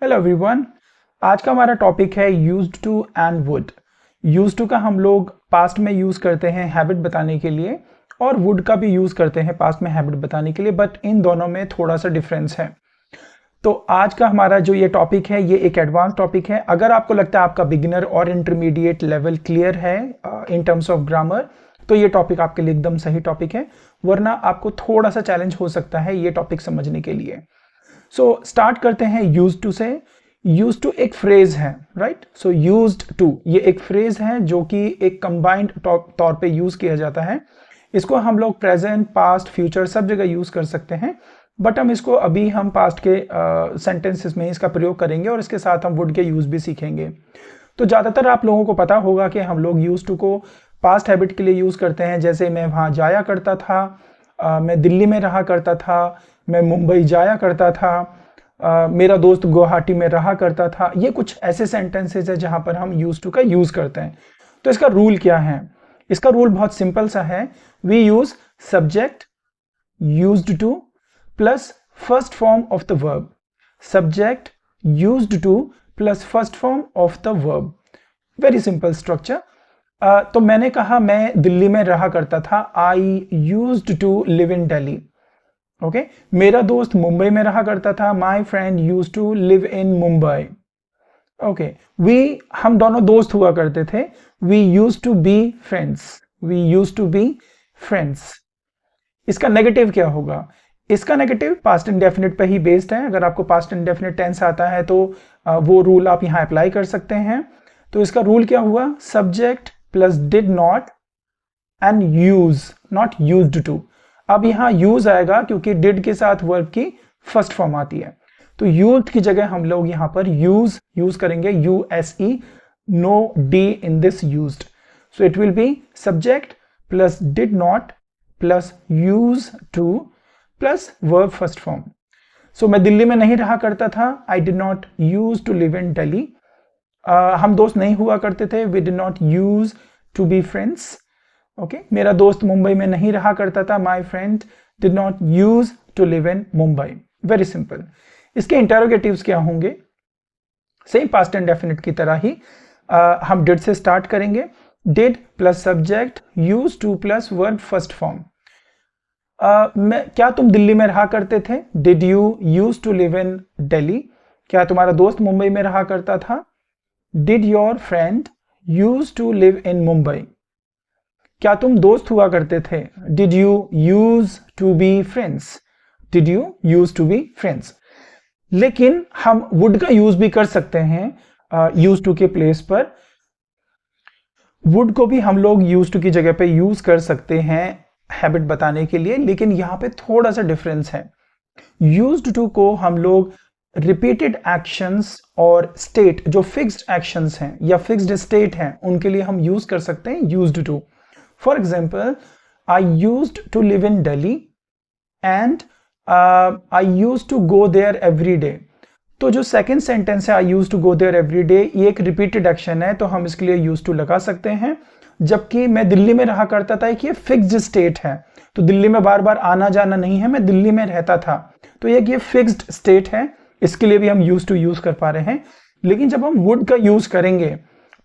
Hello everyone. आज का हमारा टॉपिक है used to and would. Used to का हम लोग पास्ट में यूज़ करते हैं हैबिट बताने के लिए, और वुड का भी यूज़ करते हैं पास्ट में हैबिट बताने के लिए, बट इन दोनों में थोड़ा सा डिफरेंस है। तो आज का हमारा जो ये टॉपिक है ये एक एडवांस टॉपिक है। अगर आपको लगता है आपका बिगिनर और इंटरमीडिएट लेवल क्लियर है इन टर्म्स ऑफ ग्रामर, तो ये टॉपिक आपके लिए एकदम सही टॉपिक है, वरना आपको थोड़ा सा चैलेंज हो सकता है ये टॉपिक समझने के लिए। सो स्टार्ट करते हैं यूज्ड टू से। यूज्ड टू एक फ्रेज है, राइट। सो यूज्ड टू ये एक फ्रेज है जो कि एक कंबाइंड तौर पे यूज किया जाता है। इसको हम लोग प्रेजेंट, पास्ट, फ्यूचर सब जगह यूज कर सकते हैं, बट हम इसको अभी हम पास्ट के सेंटेंसेस में इसका प्रयोग करेंगे और इसके साथ हम वुड के यूज भी सीखेंगे। तो ज़्यादातर आप लोगों को पता होगा कि हम लोग यूज्ड टू को पास्ट हैबिट के लिए यूज करते हैं, जैसे मैं वहाँ जाया करता था, मैं दिल्ली में रहा करता था, मैं मुंबई जाया करता था, मेरा दोस्त गुवाहाटी में रहा करता था। ये कुछ ऐसे सेंटेंसेस है जहां पर हम यूज टू का यूज करते हैं। तो इसका रूल क्या है? इसका रूल बहुत सिंपल सा है। We use subject used to plus first form of the verb. Subject used to plus first form of the verb. Very simple structure. तो मैंने कहा मैं दिल्ली में रहा करता था, I used to live in Delhi. Okay, मेरा दोस्त मुंबई में रहा करता था, my friend use to live in Mumbai. Okay, हम दोनों दोस्त हुआ करते थे, we use to be friends. We use to be friends. इसका नेगेटिव क्या होगा? इसका नेगेटिव पास्ट इंडेफिनिट पे ही बेस्ड है। अगर आपको पास्ट इंडेफिनिट टेंस आता है तो वो रूल आप यहां अप्लाई कर सकते हैं। तो इसका रूल क्या हुआ? Subject plus did not and use, not used to. अब यहां यूज आएगा क्योंकि डिड के साथ वर्ब की फर्स्ट फॉर्म आती है, तो यूज की जगह हम लोग यहां पर यूज करेंगे, use, no D in this used. So it will be subject plus did not plus use to plus verb first form. सो मैं दिल्ली में नहीं रहा करता था, I did not use to live in Delhi. हम दोस्त नहीं हुआ करते थे, we did not use to be friends. Okay, मेरा दोस्त मुंबई में नहीं रहा करता था, my friend did not use to live in Mumbai. Very simple. इसके इंटेरोगेटिव्स क्या होंगे? सेम पास्ट इंडेफिनिट की तरह ही हम डिड से स्टार्ट करेंगे। Did plus subject use to plus verb first form. क्या तुम दिल्ली में रहा करते थे? Did you use to live in Delhi? क्या तुम्हारा दोस्त मुंबई में रहा करता था? Did your friend use to live in Mumbai? क्या तुम दोस्त हुआ करते थे? Did you use to be friends? Did you use to be friends? लेकिन हम वुड का यूज भी कर सकते हैं यूज टू के प्लेस पर। वुड को भी हम लोग यूज टू की जगह पे यूज कर सकते हैं हैबिट बताने के लिए, लेकिन यहां पे थोड़ा सा डिफरेंस है। यूज्ड टू को हम लोग रिपीटेड एक्शंस और स्टेट, जो फिक्स्ड एक्शंस हैं या फिक्स्ड स्टेट हैं, उनके लिए हम यूज कर सकते हैं used to. For example, I used to live in Delhi and I used to go there every day. तो जो सेकेंड सेंटेंस है I used to go there every day, ये एक रिपीटेड एक्शन है, तो हम इसके लिए used to लगा सकते हैं। जबकि मैं दिल्ली में रहा करता था, कि ये फिक्स्ड स्टेट है, तो दिल्ली में बार बार आना जाना नहीं है, मैं दिल्ली में रहता था, तो ये फिक्स्ड स्टेट है, इसके लिए भी हम used to यूज कर पा रहे हैं। लेकिन जब हम would का यूज करेंगे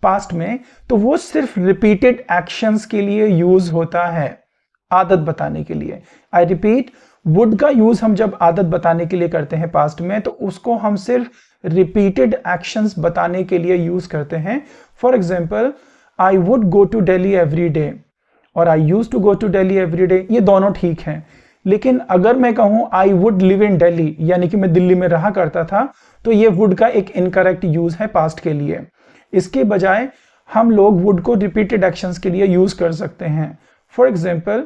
पास्ट में, तो वो सिर्फ रिपीटेड एक्शंस के लिए यूज होता है, आदत बताने के लिए। आई रिपीट, वुड का यूज हम जब आदत बताने के लिए करते हैं पास्ट में, तो उसको हम सिर्फ रिपीटेड एक्शंस बताने के लिए यूज करते हैं। For example, I would go to Delhi every day और I use to go to Delhi every day, ये दोनों ठीक हैं। लेकिन अगर मैं कहूं I would live in Delhi, यानी कि मैं दिल्ली में रहा करता था, तो ये वुड का एक इनकरेक्ट यूज है पास्ट के लिए। इसके बजाय हम लोग वुड को रिपीटेड एक्शंस के लिए यूज कर सकते हैं। For example,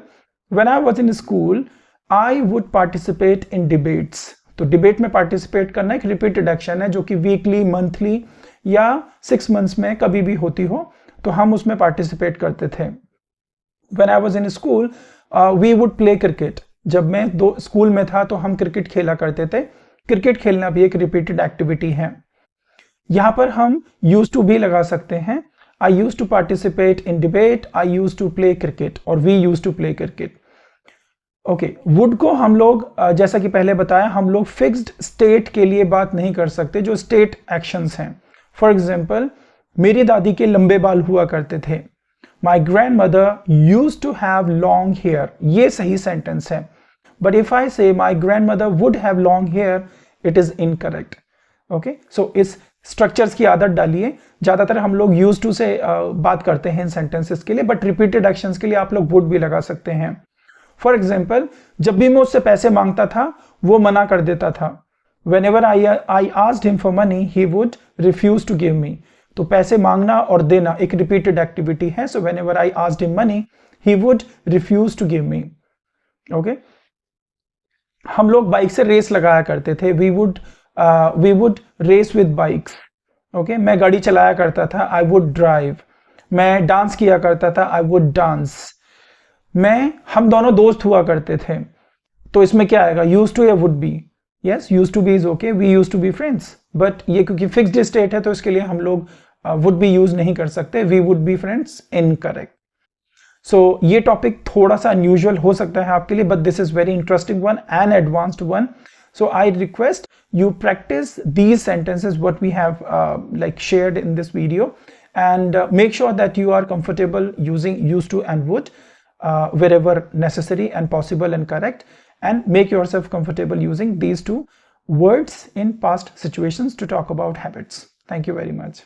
when I was in school I would participate in debates. तो डिबेट में पार्टिसिपेट करना एक रिपीटेड एक्शन है, जो कि वीकली, मंथली या 6 मंथ्स में कभी भी होती हो, तो हम उसमें पार्टिसिपेट करते थे। When I was in school we would play cricket. जब मैं स्कूल में था तो हम क्रिकेट खेला करते थे। क्रिकेट खेलना भी एक रिपीटेड एक्टिविटी है। यहां पर हम यूज टू भी लगा सकते हैं। I use to participate in debate, I use to play cricket, और we use to play cricket. Okay, would को हम लोग जैसा कि पहले बताया, हम लोग फिक्स्ड स्टेट के लिए बात नहीं कर सकते, जो स्टेट एक्शंस हैं। फॉर एग्जाम्पल, मेरी दादी के लंबे बाल हुआ करते थे। My grandmother use to have long hair, ये सही सेंटेंस है। But if I say my grandmother would have long hair, it is incorrect. Okay, so इस स्ट्रक्चर्स की आदत डालिए। ज्यादातर हम लोग यूज टू से बात करते हैं इन सेंटेंसेस के लिए, बट रिपीटेड एक्शंस के लिए आप लोग वुड भी लगा सकते हैं। फॉर एग्जाम्पल, जब भी मैं उससे पैसे मांगता था, वो मना कर देता था। Whenever I asked him for money, he would refuse to give me. तो पैसे मांगना और देना एक रिपीटेड एक्टिविटी है। So whenever I asked him money, he would refuse to give me. Okay? हम लोग बाइक से रेस लगाया करते थे। We would race with bikes. Okay? मैं गाड़ी चलाया करता था। I would drive. मैं डांस किया करता था। I would dance. हम दोनों दोस्त हुआ करते थे। तो इसमें क्या आएगा, यूज टू या would be? Yes, use to be is okay, we use to be friends. But ये क्योंकि फिक्स्ड स्टेट है तो इसके लिए हम लोग वुड बी यूज नहीं कर सकते। We would be friends, incorrect. So ये टॉपिक थोड़ा सा अनयूजुअल हो सकता है आपके लिए, but this is very interesting one and advanced one. So I request you practice these sentences what we have like shared in this video, and make sure that you are comfortable using used to and would wherever necessary and possible and correct, and make yourself comfortable using these two words in past situations to talk about habits. Thank you very much.